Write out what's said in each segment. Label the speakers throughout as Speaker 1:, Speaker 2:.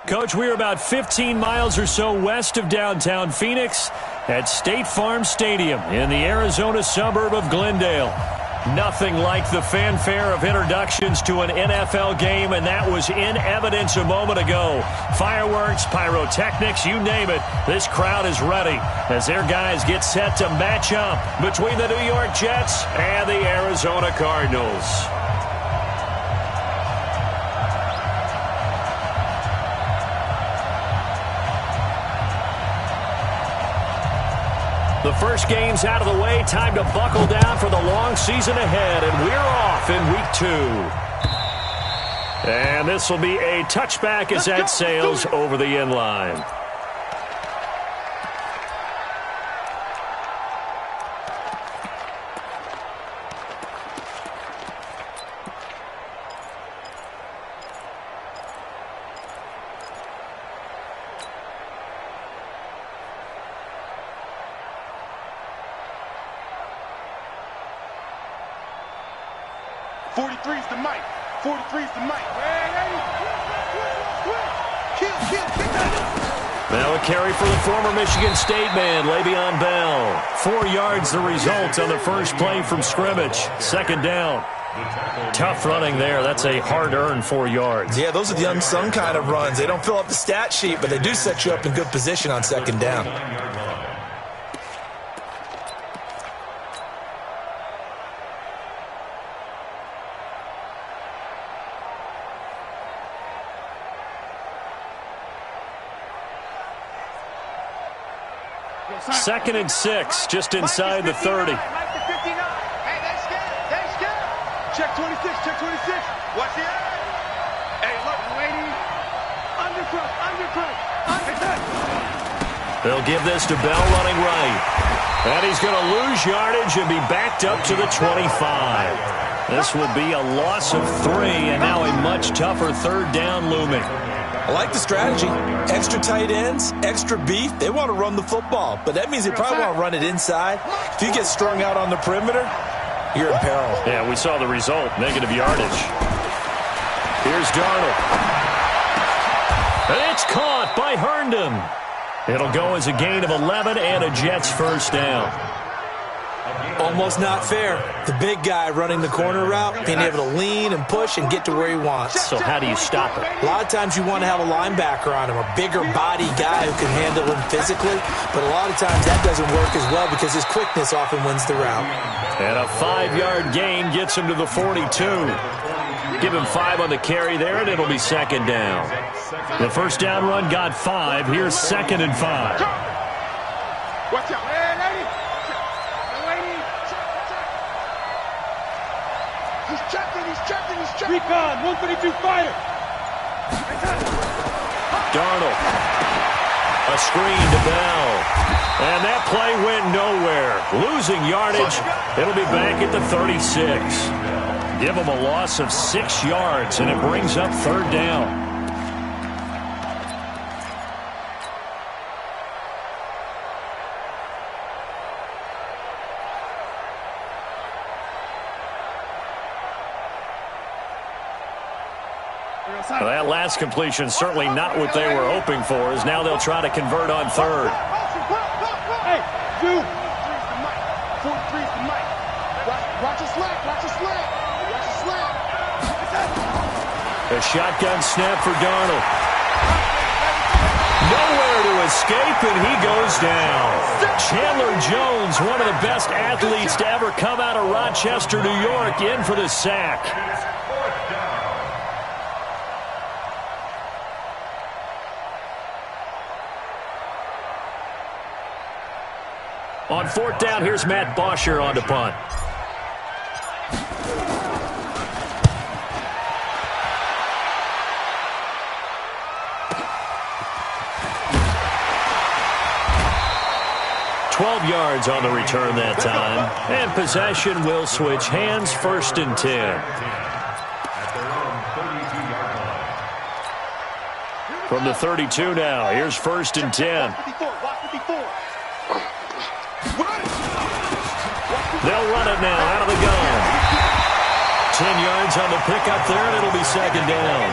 Speaker 1: Coach, we're about 15 miles or so west of downtown Phoenix at State Farm Stadium in the Arizona suburb of Glendale. Nothing like the fanfare of introductions to an NFL game, and that was in evidence a moment ago. Fireworks, pyrotechnics, you name it. This crowd is ready as their guys get set to match up between the New York Jets and the Arizona Cardinals. The first game's out of the way. Time to buckle down for the long season ahead, and we're off in week 2. And this will be a touchback as that sails over the end line. Now a carry for the former Michigan State man, Le'Veon Bell. 4 yards the result on the first play from scrimmage. Second down. Tough running there. That's a hard-earned 4 yards.
Speaker 2: Yeah, those are the unsung kind of runs. They don't fill up the stat sheet, but they do set you up in good position on second down.
Speaker 1: Second and 6, just inside the 30.
Speaker 3: Hey, that's good. That's good. Check 26. Check 26. Watch the eye. Hey, look, lady. Undercut.
Speaker 1: They'll give this to Bell running right. And he's going to lose yardage and be backed up to the 25. This will be a loss of 3, and now a much tougher third down looming.
Speaker 2: I like the strategy. Extra tight ends, extra beef. They want to run the football, but that means they probably want to run it inside. If you get strung out on the perimeter, you're in peril.
Speaker 1: Yeah, we saw the result. Negative yardage. Here's Darnold. And it's caught by Herndon. It'll go as a gain of 11 and a Jets first down.
Speaker 2: Almost not fair. The big guy running the corner route, being able to lean and push and get to where he wants.
Speaker 1: So how do you stop it?
Speaker 2: A lot of times you want to have a linebacker on him, a bigger body guy who can handle him physically, but a lot of times that doesn't work as well because his quickness often wins the route.
Speaker 1: And a 5-yard gain gets him to the 42. Give him 5 on the carry there, and it'll be second down. The first down run got 5. Here's second and 5.
Speaker 3: Watch out. Hey, lady. He's checking. Recon, 132 fighter.
Speaker 1: Darnold. A screen to Bell. And that play went nowhere. Losing yardage. It'll be back at the 36. Give him a loss of 6 yards, and it brings up third down. Well, that last completion certainly not what they were hoping for, as now they'll try to convert on third.
Speaker 3: Hey, dude. 43's the mic. Watch your slap.
Speaker 1: A shotgun snap for Darnold. Nowhere to escape, and he goes down. Chandler Jones, one of the best athletes to ever come out of Rochester, New York, in for the sack. On fourth down, here's Matt Bosher on to punt. Yards on the return that time, and possession will switch hands. First and 10. From the 32 now, here's first and 10. They'll run it now out of the gun. 10 yards on the pickup there, and it'll be second down.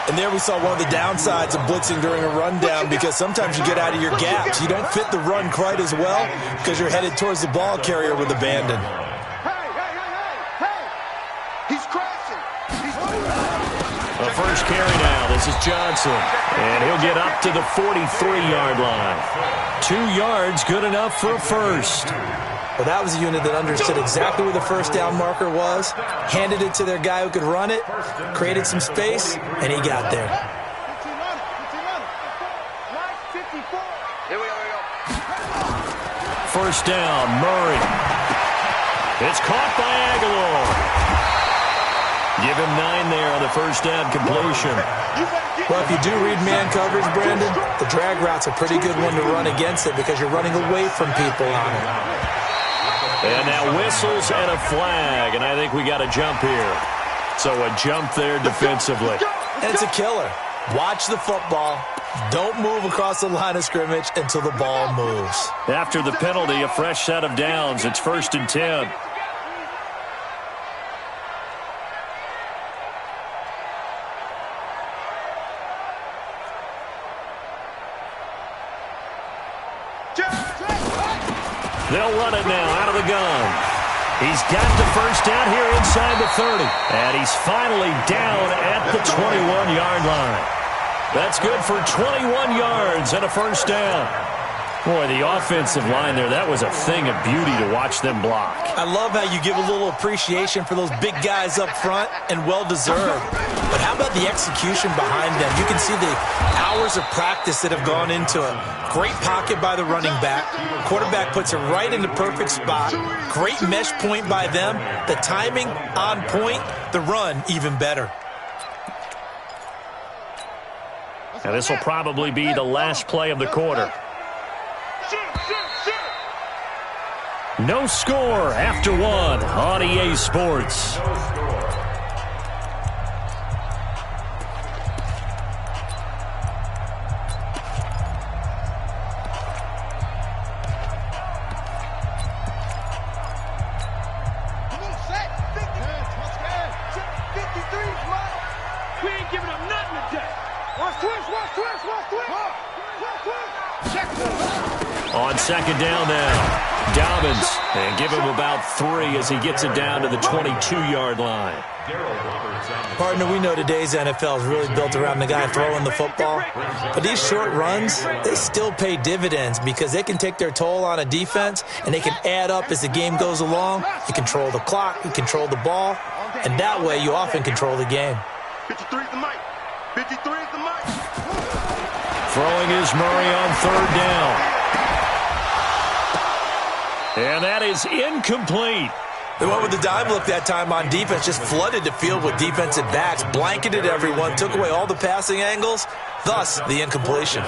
Speaker 2: And there we saw one of the downsides of blitzing during a rundown, because sometimes you get out of your gaps. You don't fit the run quite as well because you're headed towards the ball carrier with abandon.
Speaker 3: Hey! He's crashing.
Speaker 1: The first carry now. This is Johnson. And he'll get up to the 43-yard line. 2 yards, good enough for a first.
Speaker 2: Well, that was a unit that understood exactly where the first down marker was, handed it to their guy who could run it, created some space, and he got there.
Speaker 1: First down, Murray. It's caught by Aguilar. Give him 9 there on the first down completion.
Speaker 2: Well, if you do read man coverage, Brandon, the drag route's a pretty good one to run against it because you're running away from people on it.
Speaker 1: And now whistles and a flag, and I think we got a jump here. So a jump there defensively.
Speaker 2: And it's a killer. Watch the football. Don't move across the line of scrimmage until the ball moves.
Speaker 1: After the penalty, a fresh set of downs. It's 1st and 10. They'll run it now out of the gun. He's got the first down here inside the 30. And he's finally down at the 21-yard line. That's good for 21 yards and a first down. Boy, the offensive line there, that was a thing of beauty to watch them block.
Speaker 2: I love how you give a little appreciation for those big guys up front, and well-deserved. But how about the execution behind them? You can see the hours of practice that have gone into it. Great pocket by the running back. Quarterback puts it right in the perfect spot. Great mesh point by them. The timing on point. The run even better.
Speaker 1: Now this will probably be the last play of the quarter. No score after 1 on EA Sports. On second down now. Dobbins, and give him about 3 as he gets it down to the 22-yard line.
Speaker 2: Partner, we know today's NFL is really built around the guy throwing the football. But these short runs, they still pay dividends because they can take their toll on a defense, and they can add up as the game goes along. You control the clock, you control the ball, and that way you often control the game.
Speaker 3: 53 is the mic. 53 is the mic.
Speaker 1: Throwing is Murray on third down. And that is incomplete.
Speaker 2: They went with the dime look that time on defense, just flooded the field with defensive backs, blanketed everyone, took away all the passing angles, thus the incompletion.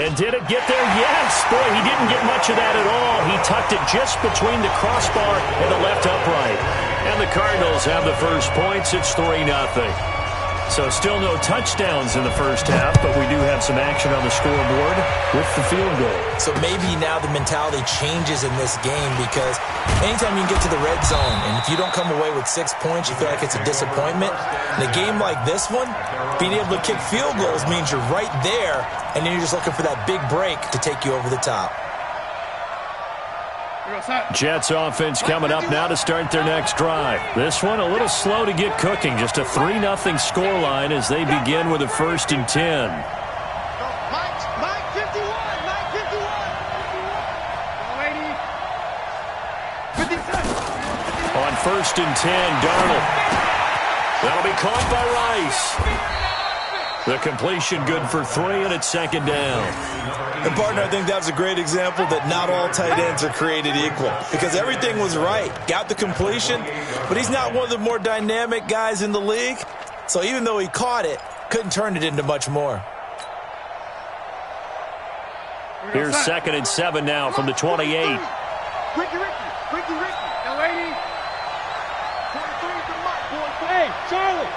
Speaker 1: And did it get there? Yes. Boy, he didn't get much of that at all. He tucked it just between the crossbar and the left upright. And the Cardinals have the first points. It's 3-0. So still no touchdowns in the first half, but we do have some action on the scoreboard with the field goal. So
Speaker 2: maybe now the mentality changes in this game because anytime you can get to the red zone, and if you don't come away with 6 points, you feel like it's a disappointment. In a game like this one, being able to kick field goals means you're right there, and then you're just looking for that big break to take you over the top.
Speaker 1: Jets offense coming up now to start their next drive. This one a little slow to get cooking. Just a 3-0 scoreline as they begin with a 1st and 10.
Speaker 3: Mike 51.
Speaker 1: On 1st and 10, Darnold. That'll be caught by Rice. The completion good for 3, and it's 2nd down.
Speaker 2: And, partner, I think that's a great example that not all tight ends are created equal because everything was right. Got the completion, but he's not one of the more dynamic guys in the league. So even though he caught it, couldn't turn it into much more.
Speaker 1: Here's 2nd and 7 now from the 28.
Speaker 3: Ricky. No, 80. 23 is the mark, boy. Hey, Charlie.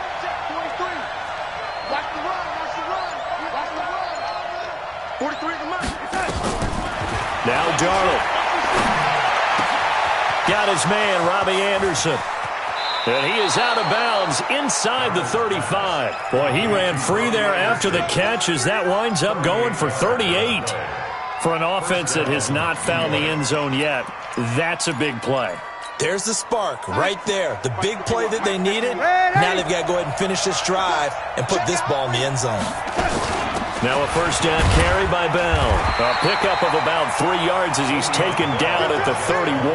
Speaker 3: 23. Watch the run. 43 is the mark.
Speaker 1: Now Darnold. Got his man, Robbie Anderson. And he is out of bounds inside the 35. Boy, he ran free there after the catch as that winds up going for 38. For an offense that has not found the end zone yet, that's a big play.
Speaker 2: There's the spark right there. The big play that they needed. Now they've got to go ahead and finish this drive and put this ball in the end zone.
Speaker 1: Now a first down carry by Bell. A pickup of about 3 yards as he's taken down at the 31.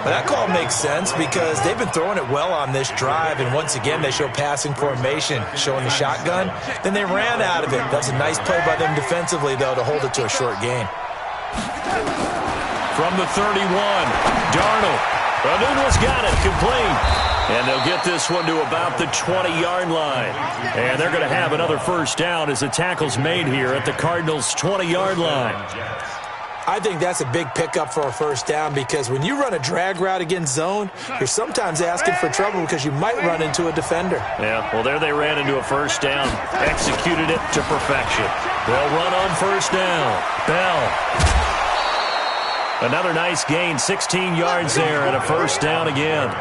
Speaker 2: But that call makes sense because they've been throwing it well on this drive, and once again they show passing formation, showing the shotgun. Then they ran out of it. That's a nice play by them defensively, though, to hold it to a short gain.
Speaker 1: From the 31, Darnold. Nunez got it, complete. And they'll get this one to about the 20-yard line. And they're going to have another first down as the tackle's made here at the Cardinals' 20-yard line.
Speaker 2: I think that's a big pickup for a first down because when you run a drag route against zone, you're sometimes asking for trouble because you might run into a defender.
Speaker 1: Yeah, well, there they ran into a first down, executed it to perfection. They'll run on first down. Bell. Another nice gain, 16 yards there and a first down again.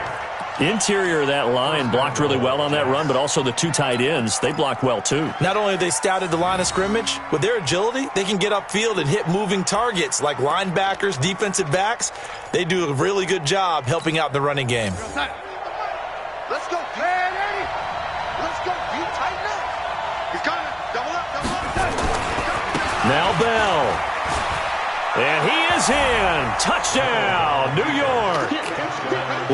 Speaker 1: Interior of that line blocked really well on that run, but also the two tight ends, they blocked well too.
Speaker 2: Not only have they scouted the line of scrimmage, with their agility, they can get upfield and hit moving targets like linebackers, defensive backs. They do a really good job helping out the running game.
Speaker 3: Let's go, Eddie. Let's go, tighten up. He's coming. Double up.
Speaker 1: Now Bell. And he is in. Touchdown, New York.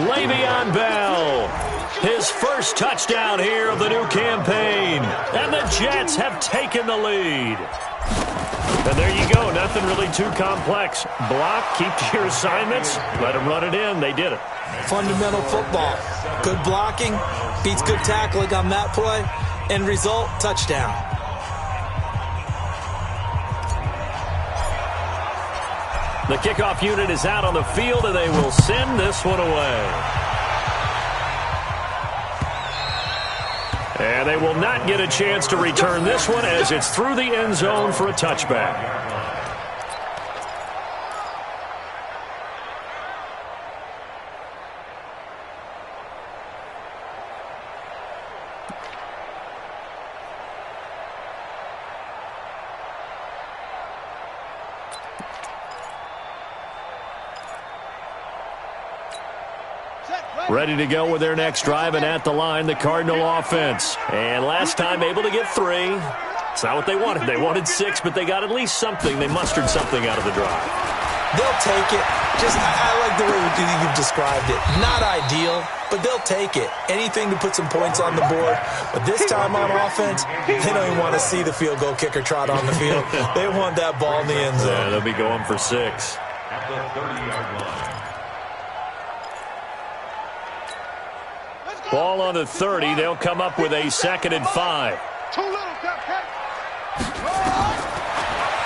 Speaker 1: Le'Veon Bell. His first touchdown here of the new campaign. And the Jets have taken the lead. And there you go. Nothing really too complex. Block, keep to your assignments. Let them run it in. They did it.
Speaker 2: Fundamental football. Good blocking. Beats good tackling on that play. End result, touchdown.
Speaker 1: The kickoff unit is out on the field, and they will send this one away. And they will not get a chance to return this one as it's through the end zone for a touchback. Ready to go with their next drive, and at the line, the Cardinal offense. And last time able to get 3. It's not what they wanted. They wanted 6, but they got at least something. They mustered something out of the drive.
Speaker 2: They'll take it. I like the way you've described it. Not ideal, but they'll take it. Anything to put some points on the board. But this time on offense, they don't even want to see the field goal kicker trot on the field. They want that ball in the end zone.
Speaker 1: Yeah, they'll be going for 6.
Speaker 3: At the 30-yard line.
Speaker 1: Ball on the 30. They'll come up with a 2nd and 5.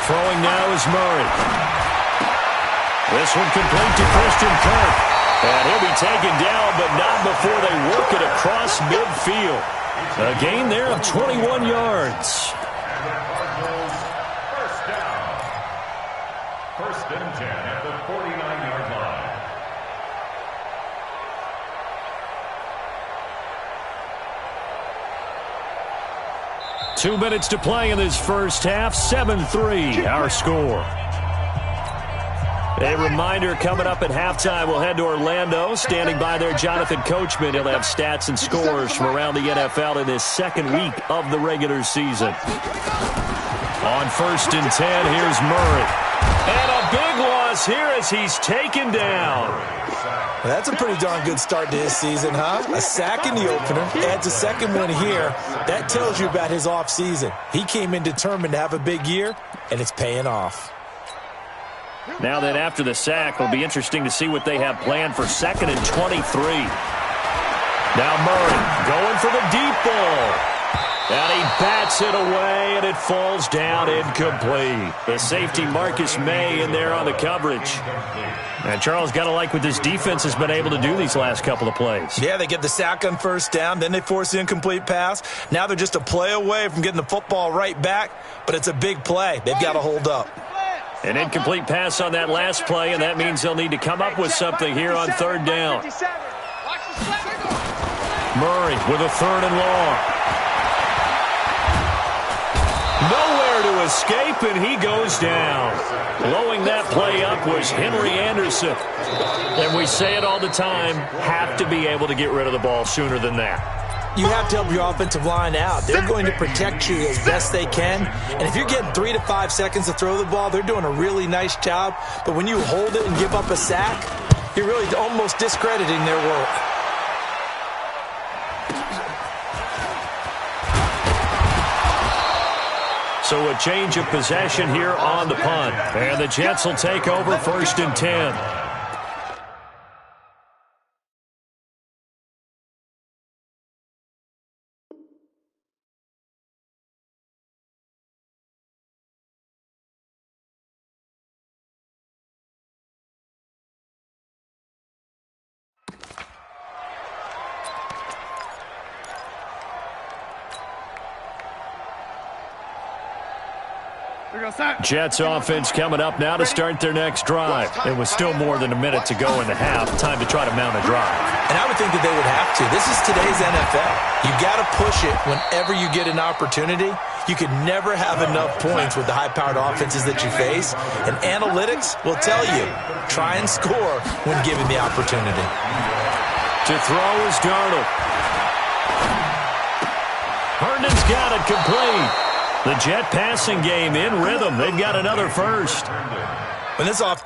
Speaker 1: Throwing now is Murray. This one complete to Christian Kirk. And he'll be taken down, but not before they work it across midfield. A gain there of 21 yards.
Speaker 3: First down. 1st and 10 at the 49-yard line.
Speaker 1: 2 minutes to play in this first half. 7-3, our score. A reminder, coming up at halftime, we'll head to Orlando. Standing by there, Jonathan Coachman. He'll have stats and scores from around the NFL in this 2nd week of the regular season. On 1st and 10, here's Murray. And a big loss here as he's taken down.
Speaker 2: Well, that's a pretty darn good start to his season, huh? A sack in the opener, adds a 2nd one here. That tells you about his offseason. He came in determined to have a big year, and it's paying off.
Speaker 1: Now that after the sack, it'll be interesting to see what they have planned for 2nd and 23. Now Murray going for the deep ball. And he bats it away, and it falls down incomplete. The safety, Marcus May, in there on the coverage. And Charles, got to like what this defense has been able to do these last couple of plays.
Speaker 2: Yeah, they get the sack on 1st down, then they force the incomplete pass. Now they're just a play away from getting the football right back, but it's a big play. They've got to hold up.
Speaker 1: An incomplete pass on that last play, and that means they'll need to come up with something here on 3rd down. Murray with a 3rd and long. Nowhere to escape, and he goes down. Blowing that play up was Henry Anderson. And we say it all the time, have to be able to get rid of the ball sooner than that.
Speaker 2: You have to help your offensive line out. They're going to protect you as best they can. And if you're getting 3 to 5 seconds to throw the ball, they're doing a really nice job. But when you hold it and give up a sack, you're really almost discrediting their work.
Speaker 1: So a change of possession here on the punt. And the Jets will take over 1st and 10. Jets offense coming up now to start their next drive. It was still more than a minute to go in the half. Time to try to mount a drive.
Speaker 2: And I would think that they would have to. This is today's NFL. You got to push it whenever you get an opportunity. You can never have enough points with the high-powered offenses that you face. And analytics will tell you, try and score when given the opportunity.
Speaker 1: To throw is Darnold. Herndon's got it complete. The Jet passing game in rhythm. They've got another first.
Speaker 2: When this off.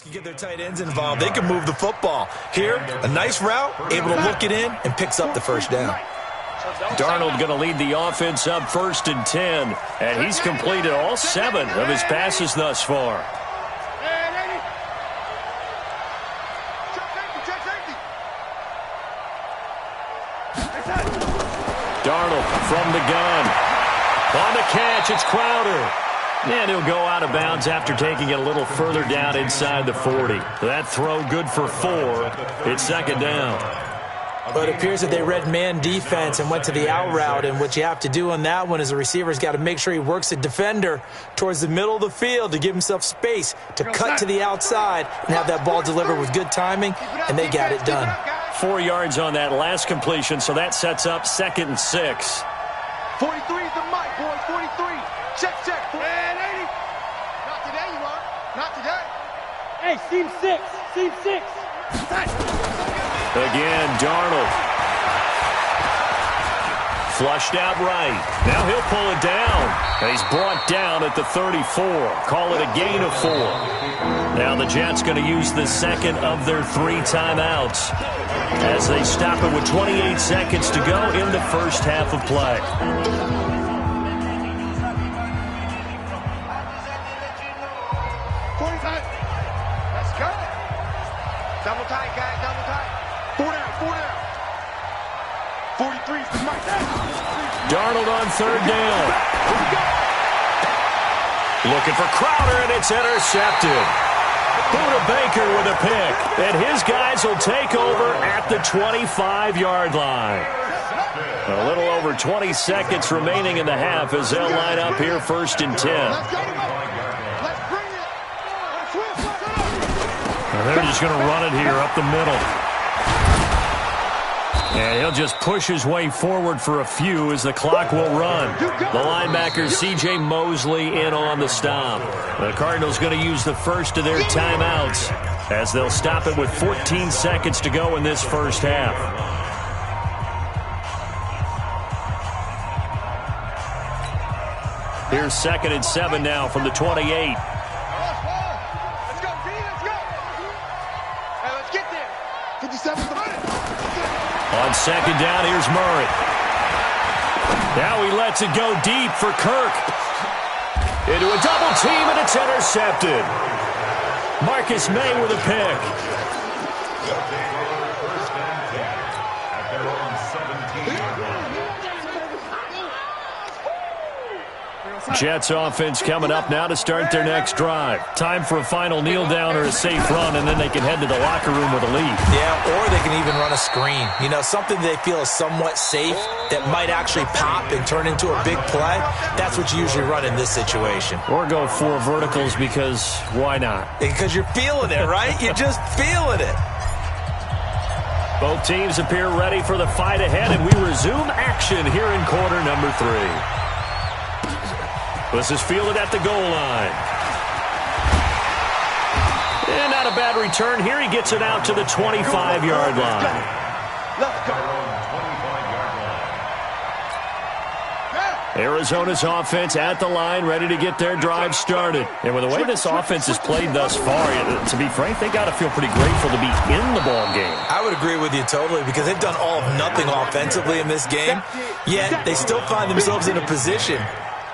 Speaker 2: Can get their tight ends involved. They can move the football. Here, a nice route, able to look it in, and picks up the first down.
Speaker 1: Darnold going to lead the offense up 1st and 10, and he's completed all 7 of his passes thus far. Darnold from the gun. On the catch, it's Crowder. And he'll go out of bounds after taking it a little further down inside the 40. That throw good for 4. It's 2nd down.
Speaker 2: But it appears that they read man defense and went to the out route. And what you have to do on that one is the receiver's got to make sure he works the defender towards the middle of the field to give himself space to cut to the outside and have that ball delivered with good timing, and they got it done.
Speaker 1: 4 yards on that last completion, so that sets up 2nd and 6.
Speaker 3: 43 is the mic, boys. 43. Check. 80. Not today, you are. Not today.
Speaker 4: Hey, seam 6. Seam 6.
Speaker 1: Again, Darnold. Flushed out right. Now he'll pull it down. And he's brought down at the 34. Call it a gain of 4. Now the Jets going to use the 2nd of their 3 timeouts as they stop it with 28 seconds to go in the first half of play.
Speaker 3: Double tight, guys, double tight. 4 down. 43 is the mic.
Speaker 1: Darnold on 3rd down. Looking for Crowder, and it's intercepted. Buda Baker with a pick, and his guys will take over at the 25-yard line. A little over 20 seconds remaining in the half as they'll line up here 1st and 10. They're just going to run it here up the middle. And he'll just push his way forward for a few as the clock will run. The linebacker, C.J. Mosley, in on the stop. The Cardinals going to use the first of their timeouts as they'll stop it with 14 seconds to go in this first half. Here's 2nd and 7 now from the 28. On 2nd down, here's Murray. Now he lets it go deep for Kirk. Into a double team, and it's intercepted. Marcus May with a pick. Jets offense coming up now to start their next drive. Time for a final kneel down or a safe run, and then they can head to the locker room with a lead.
Speaker 2: Yeah, or they can even run a screen. You know, something they feel is somewhat safe that might actually pop and turn into a big play. That's what you usually run in this situation.
Speaker 1: Or go 4 verticals because why not?
Speaker 2: Because you're feeling it, right? You're just feeling it.
Speaker 1: Both teams appear ready for the fight ahead, and we resume action here in quarter number 3. This is fielded at the goal line. And not a bad return here. He gets it out to the 25-yard line.
Speaker 3: Let's go.
Speaker 1: Arizona's offense at the line, ready to get their drive started. And with the way this offense has played thus far, to be frank, they got to feel pretty grateful to be in the ball game.
Speaker 2: I would agree with you totally because they've done all of nothing offensively in this game, yet they still find themselves in a position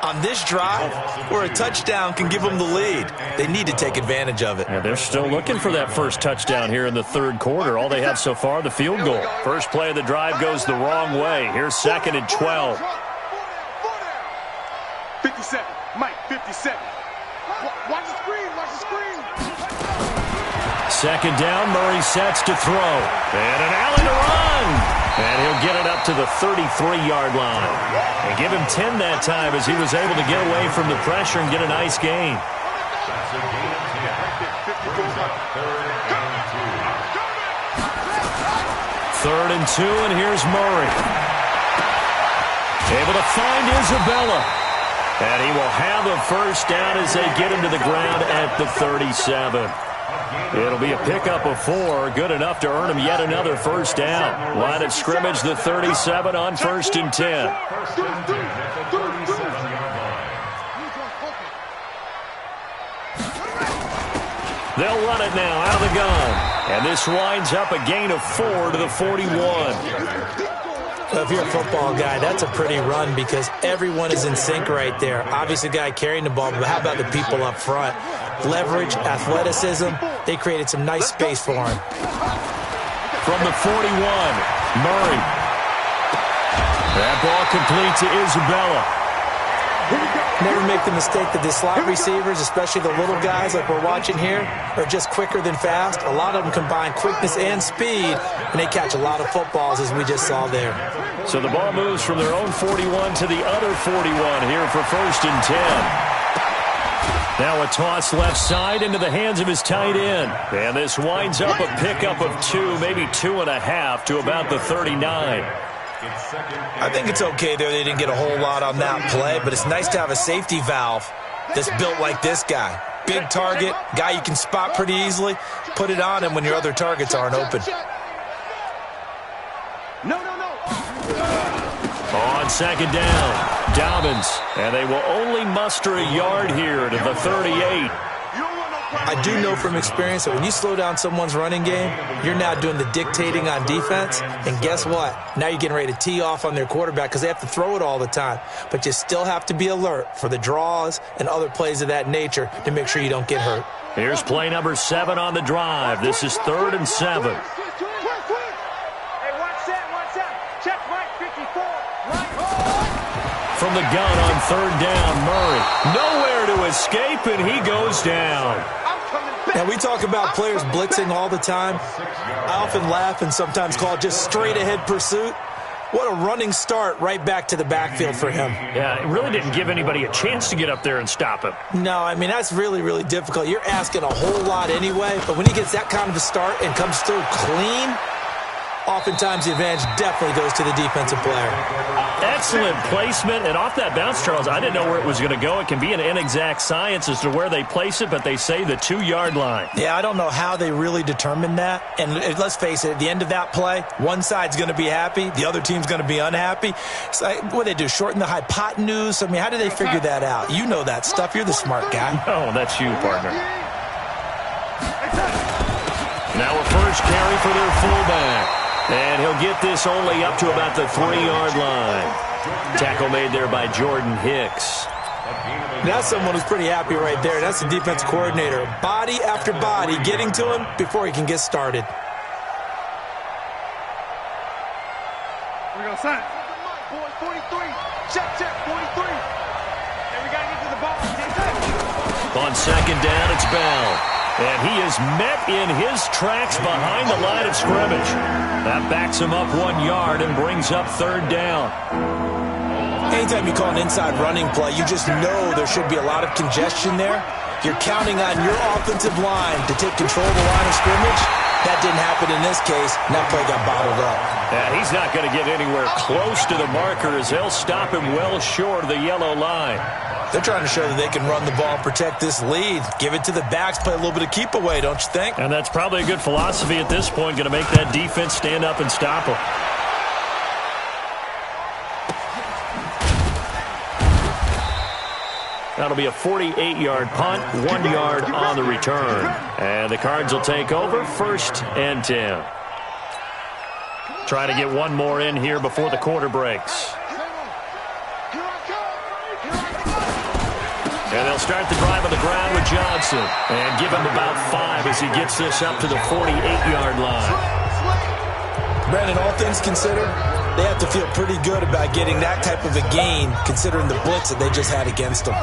Speaker 2: on this drive where a touchdown can give them the lead. They need to take advantage of it.
Speaker 1: Yeah, they're still looking for that first touchdown here in the third quarter. All they have so far, the field goal. First play of the drive goes the wrong way. Here's 2nd and 12.
Speaker 3: 57. Mike, 57. Watch the screen. Watch the screen.
Speaker 1: 2nd down. Murray sets to throw. And an alley to run. And he'll get it up to the 33-yard line. And give him 10 that time as he was able to get away from the pressure and get a nice gain. Third and 2, and here's Murray. Able to find Isabella. And he will have a first down as they get him to the ground at the 37. It'll be a pickup of 4, good enough to earn him yet another first down. Line of scrimmage, the 37 on 1st and 10. They'll run it now out of the gun. And this winds up a gain of 4 to the 41.
Speaker 2: Well, if you're a football guy, that's a pretty run because everyone is in sync right there. Obviously, the guy carrying the ball, but how about the people up front? Leverage, athleticism, they created some nice space for him.
Speaker 1: From the 41, Murray. That ball complete to Isabella.
Speaker 2: Never make the mistake that the slot receivers, especially the little guys like we're watching here, are just quicker than fast. A lot of them combine quickness and speed, and they catch a lot of footballs, as we just saw there.
Speaker 1: So the ball moves from their own 41 to the other 41 here for 1st and 10. Now a toss left side into the hands of his tight end. And this winds up a pickup of 2, maybe 2.5 to about the 39.
Speaker 2: I think it's okay there. They didn't get a whole lot on that play, but it's nice to have a safety valve that's built like this guy. Big target, guy you can spot pretty easily. Put it on him when your other targets aren't open.
Speaker 3: No.
Speaker 1: On 2nd down, Dobbins. And they will only muster a yard here to the 38.
Speaker 2: I do know from experience that when you slow down someone's running game, you're now doing the dictating on defense. And guess what? Now you're getting ready to tee off on their quarterback because they have to throw it all the time. But you still have to be alert for the draws and other plays of that nature to make sure you don't get hurt.
Speaker 1: Here's play number 7 on the drive. This is 3rd and 7. From the gun on 3rd down, Murray. Nowhere to escape, and he goes down.
Speaker 2: Now, we talk about players blitzing all the time. I often laugh and sometimes call it just straight-ahead pursuit. What a running start right back to the backfield for him.
Speaker 1: Yeah, it really didn't give anybody a chance to get up there and stop him.
Speaker 2: No, I mean, that's really, really difficult. You're asking a whole lot anyway, but when he gets that kind of a start and comes through clean, oftentimes the advantage definitely goes to the defensive player.
Speaker 1: Excellent placement, and off that bounce, Charles, I didn't know where it was going to go. It can be an inexact science as to where they place it, but they say the 2-yard line.
Speaker 2: Yeah, I don't know how they really determined that. And let's face it, at the end of that play, one side's going to be happy, the other team's going to be unhappy. So what do they do, shorten the hypotenuse? I mean, how do they figure that out? You know that stuff. You're the smart guy.
Speaker 1: Oh, that's you, partner. Now a first carry for their fullback. And he'll get this only up to about the 3-yard line. Tackle made there by Jordan Hicks.
Speaker 2: That's someone who's pretty happy right there. That's the defense coordinator. Body after body getting to him before he can get started.
Speaker 3: We're going to sign. Boy, 43. Check, 43. And we got to get to the ball.
Speaker 1: On second down, it's Bell. And he is met in his tracks behind the line of scrimmage. That backs him up 1 yard and brings up third down.
Speaker 2: Anytime you call an inside running play, you just know there should be a lot of congestion there. You're counting on your offensive line to take control of the line of scrimmage. That didn't happen in this case, and that play got bottled up.
Speaker 1: And he's not going to get anywhere close to the marker as they'll stop him well short of the yellow line.
Speaker 2: They're trying to show that they can run the ball, protect this lead. Give it to the backs, play a little bit of keep away, don't you think?
Speaker 1: And that's probably a good philosophy at this point, going to make that defense stand up and stop him. That'll be a 48-yard punt, 1 yard on the return. And the Cards will take over, 1st and 10. Try to get one more in here before the quarter breaks. And they'll start the drive on the ground with Johnson. And give him about 5 as he gets this up to the 48-yard line.
Speaker 2: Brandon, all things considered, they have to feel pretty good about getting that type of a gain, considering the blitz that they just had against them.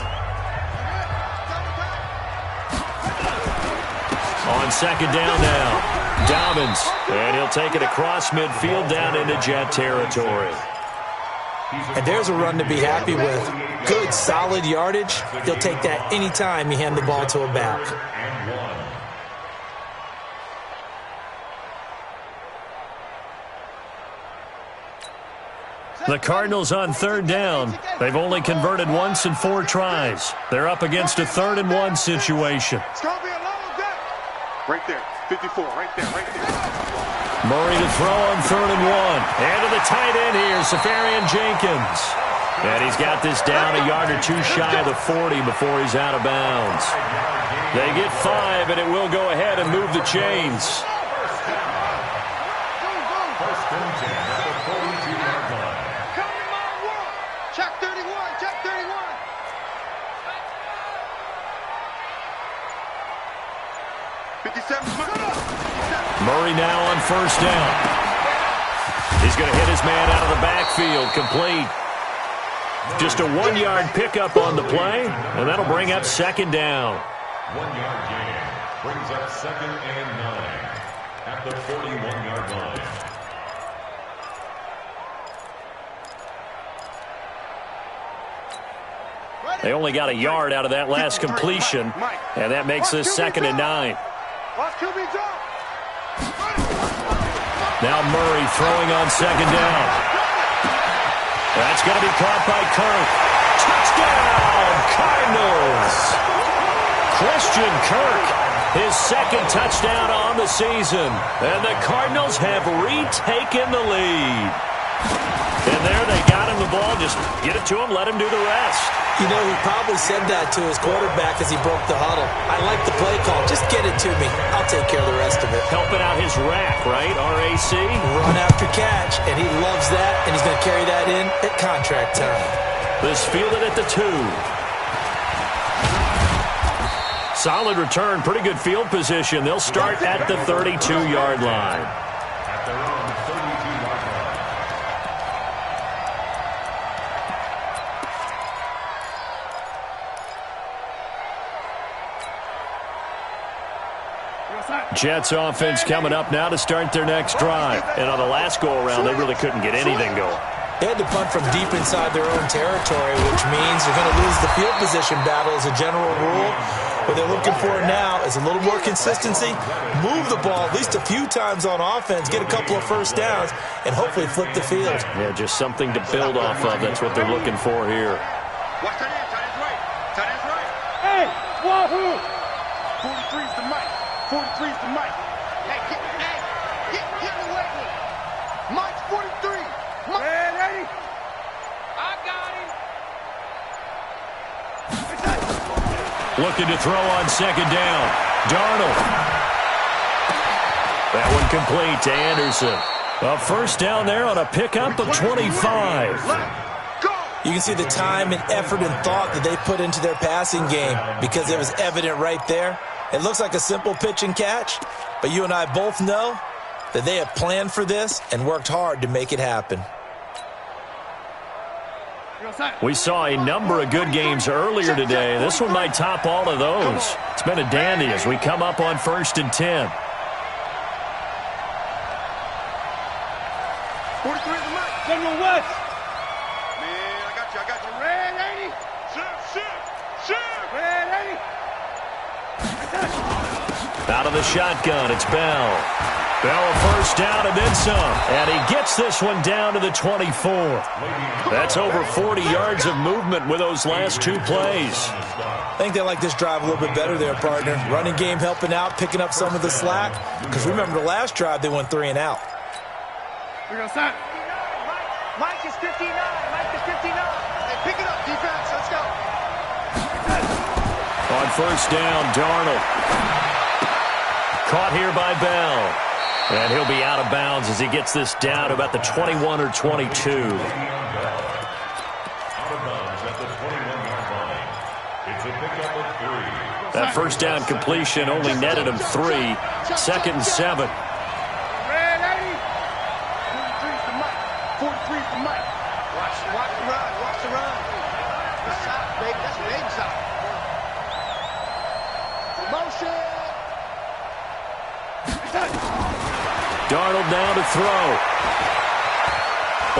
Speaker 1: On second down now, Dobbins. And he'll take it across midfield down into Jet territory.
Speaker 2: And there's a run to be happy with. Good, solid yardage. He'll take that anytime you hand the ball to a back.
Speaker 1: The Cardinals on third down. They've only converted once in 4 tries. They're up against a 3rd and 1 situation.
Speaker 3: It's going to be a long day. Right there. 54. Right there.
Speaker 1: Murray to throw on 3rd and 1. And to the tight end here, Safarian Jenkins. And he's got this down a yard or 2 shy of the 40 before he's out of bounds. They get 5, and it will go ahead and move the chains. Murray now on 1st down. He's going to hit his man out of the backfield, complete. Just a 1-yard pickup on the play, and that'll bring up 2nd down.
Speaker 5: 1-yard gain brings up 2nd and 9 at the 41-yard line.
Speaker 1: They only got a yard out of that last completion, and that makes this 2nd and 9. Now Murray throwing on 2nd down. That's going to be caught by Kirk. Touchdown, Cardinals! Christian Kirk, his 2nd touchdown on the season. And the Cardinals have retaken the lead. And there they got him the ball. Just get it to him, let him do the rest.
Speaker 2: You know, he probably said that to his quarterback as he broke the huddle. I like the play call. Just get it to me. I'll take care of the rest of it.
Speaker 1: Helping out his rack, right? RAC?
Speaker 2: Run after catch, and he loves that, and he's going to carry that in at contract time.
Speaker 1: This fielded at the 2. Solid return, pretty good field position. They'll start at the 32-yard line.
Speaker 5: At their own 32-yard line.
Speaker 1: Jets offense coming up now to start their next drive. And on the last go-around, they really couldn't get anything going.
Speaker 2: They had to punt from deep inside their own territory, which means they're going to lose the field position battle as a general rule. What they're looking for now is a little more consistency, move the ball at least a few times on offense, get a couple of 1st downs, and hopefully flip the field.
Speaker 1: Yeah, just something to build off of. That's what they're looking for here.
Speaker 3: Watch tight end. Tight end's right. Tight end's right.
Speaker 4: Hey, wahoo!
Speaker 3: 43's the mic. 43's the mic. Hey, get away with it. Mike's 43. Mike. Hey, lady. I got him.
Speaker 1: Looking to throw on 2nd down. Darnold. That one complete to Anderson. A 1st down there on a pickup of 25.
Speaker 3: Go.
Speaker 2: You can see the time and effort and thought that they put into their passing game because it was evident right there. It looks like a simple pitch and catch, but you and I both know that they have planned for this and worked hard to make it happen.
Speaker 1: We saw a number of good games earlier today. This one might top all of those. It's been a dandy as we come up on 1st and 10.
Speaker 3: 43 is the mic.
Speaker 4: General West.
Speaker 3: Man, I got you. Red 80. Shift. Red 80.
Speaker 1: Out of the shotgun, it's Bell. Bell a first down and then some. And he gets this one down to the 24. That's over 40 yards of movement with those last two plays.
Speaker 2: I think they like this drive a little bit better there, partner. Running game helping out, picking up some of the slack. Because remember the last drive, they went 3 and out.
Speaker 3: We're going to start.
Speaker 6: Mike is 59.
Speaker 3: Hey, pick it up, defense. Let's go.
Speaker 1: On first down, Darnold. Caught here by Bell. And he'll be out of bounds as he gets this down to about the 21 or 22.
Speaker 5: Out of bounds at the 21-yard line. It's a pickup of 3.
Speaker 1: That first down completion only netted him 3. 2nd and 7.
Speaker 3: Red 80. 43's the mic. 43's the mic. Watch the run. Watch the run. Good shot, baby. That's a big shot. Motion.
Speaker 1: Darnold now to throw.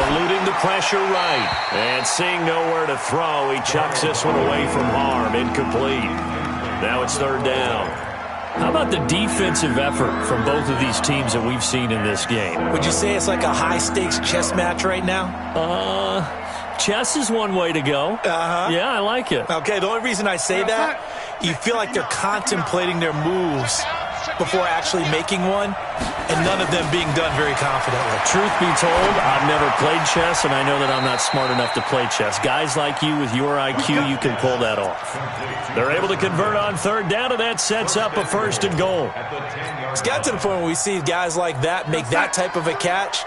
Speaker 1: Eluding the pressure right. And seeing nowhere to throw, he chucks this one away from harm. Incomplete. Now it's 3rd down. How about the defensive effort from both of these teams that we've seen in this game?
Speaker 2: Would you say it's like a high-stakes chess match right now?
Speaker 1: Chess is one way to go. Yeah, I like it.
Speaker 2: Okay, the only reason I say that, you feel like they're contemplating their moves before actually making one, and none of them being done very confidently.
Speaker 1: Truth be told, I've never played chess, and I know that I'm not smart enough to play chess. Guys like you with your IQ, you can pull that off. They're able to convert on 3rd down, and that sets up a 1st and goal.
Speaker 2: It's got to the point where we see guys like that make that type of a catch.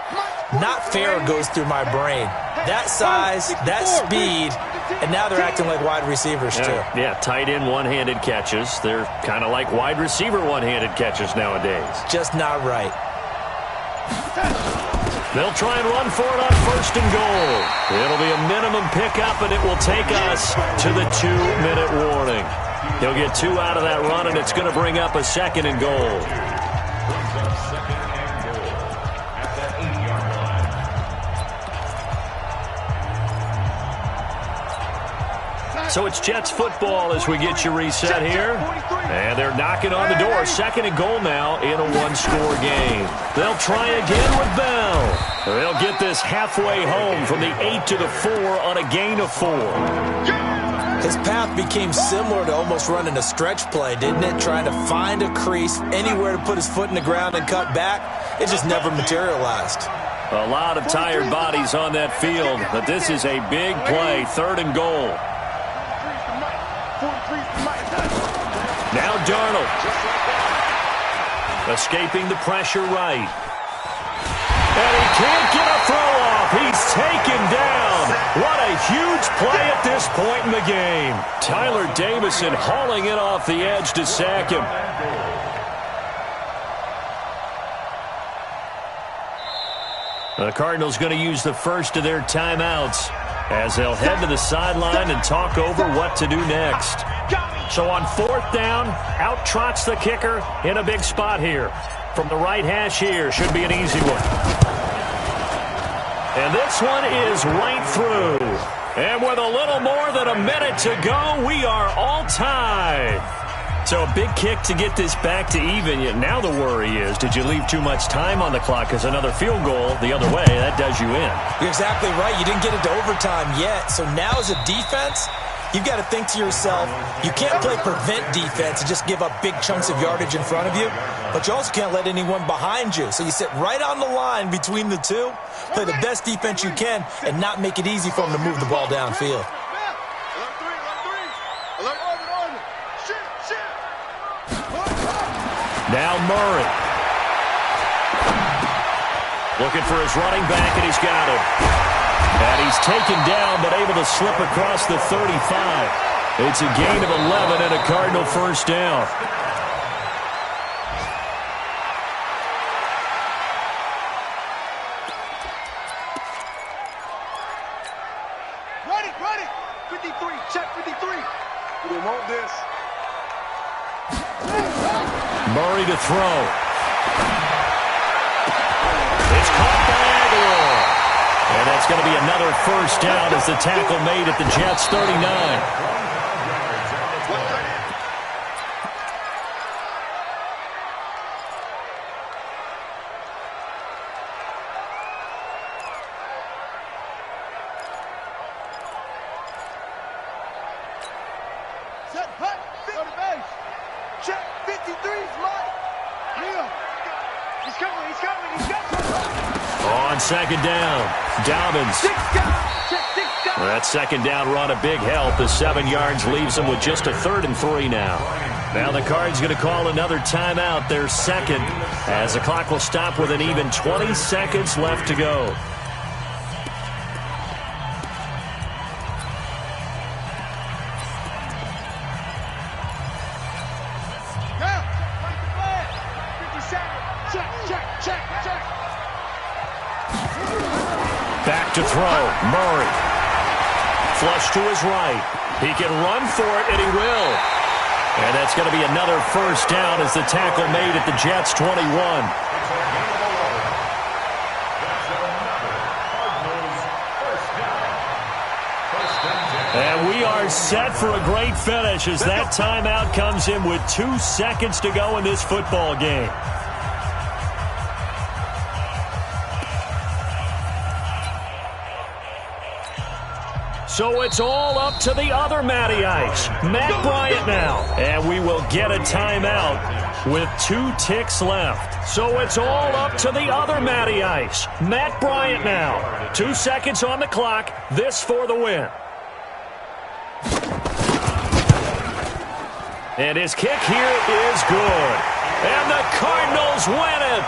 Speaker 2: Not fair goes through my brain. That size, that speed, and now they're acting like wide receivers too.
Speaker 1: Yeah, tight end one-handed catches. They're kind of like wide receiver one-handed catches nowadays.
Speaker 2: Just not right.
Speaker 1: They'll try and run for it on 1st and goal. It'll be a minimum pickup, and it will take us to the 2-minute warning. He'll get 2 out of that run, and it's going to bring up a 2nd and goal. So it's Jets football as we get you reset here. And they're knocking on the door. 2nd and goal now in a 1-score game. They'll try again with Bell. They'll get this halfway home from the 8 to the 4 on a gain of 4.
Speaker 2: His path became similar to almost running a stretch play, didn't it? Trying to find a crease, anywhere to put his foot in the ground and cut back. It just never materialized.
Speaker 1: A lot of tired bodies on that field, but this is a big play. 3rd and goal. Now Darnold. Escaping the pressure right. And he can't get a throw off. He's taken down. What a huge play at this point in the game. Tyler Davison hauling it off the edge to sack him. The Cardinals going to use the first of their timeouts as they'll head to the sideline and talk over what to do next. So on 4th down, out trots the kicker in a big spot here. From the right hash here, should be an easy one. And this one is right through. And with a little more than a minute to go, we are all tied. So a big kick to get this back to even. Yet now the worry is, did you leave too much time on the clock? Because another field goal the other way, that does you in.
Speaker 2: You're exactly right. You didn't get into overtime yet. So now as a defense, you've got to think to yourself, you can't play prevent defense and just give up big chunks of yardage in front of you, but you also can't let anyone behind you. So you sit right on the line between the two, play the best defense you can, and not make it easy for them to move the ball downfield.
Speaker 1: Now Murray. Looking for his running back, and he's got him. And he's taken down, but able to slip across the 35. It's a gain of 11 and a Cardinal first down.
Speaker 3: Run it. 53, check 53. We want this.
Speaker 1: Murray to throw. It's caught by Aguilar. And that's going to be another first down as the tackle made at the Jets' 39.
Speaker 3: Set, hut, go to base. Check 53's Mike. Neil. He's coming.
Speaker 1: On second down, Dobbins. That second down run a big help. The 7 yards leaves them with just a 3rd and 3 now. Now the Cards going to call another timeout, their second, as the clock will stop with an even 20 seconds left to go. Back to throw, Murray. Flush to his right. He can run for it, and he will. And that's going to be another first down as the tackle made at the Jets' 21. And we are set for a great finish as that timeout comes in with 2 seconds to go in this football game. So it's all up to the other Matty Ice, Matt Bryant now. And we will get a timeout with 2 ticks left. So it's all up to the other Matty Ice, Matt Bryant now. 2 seconds on the clock, this for the win. And his kick here is good. And the Cardinals win it.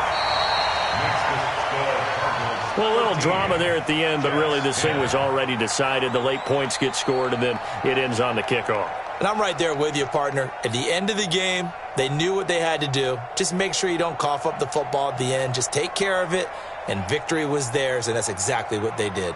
Speaker 1: Well, a little drama there at the end, but really this thing was already decided. The late points get scored, and then it ends on the kickoff.
Speaker 2: And I'm right there with you, partner. At the end of the game, they knew what they had to do. Just make sure you don't cough up the football at the end. Just take care of it, and victory was theirs, and that's exactly what they did.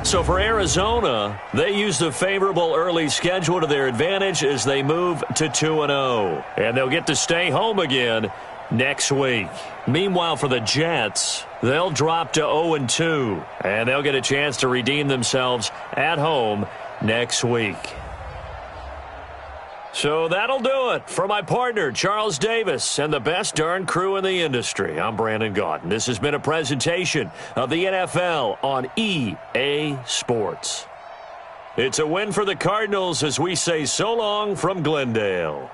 Speaker 1: So for Arizona, they use the favorable early schedule to their advantage as they move to 2-0. And they'll get to stay home again next week. Meanwhile, for the Jets, they'll drop to 0-2, and they'll get a chance to redeem themselves at home next week. So that'll do it for my partner, Charles Davis, and the best darn crew in the industry. I'm Brandon Gaudin. This has been a presentation of the NFL on EA Sports. It's a win for the Cardinals as we say so long from Glendale.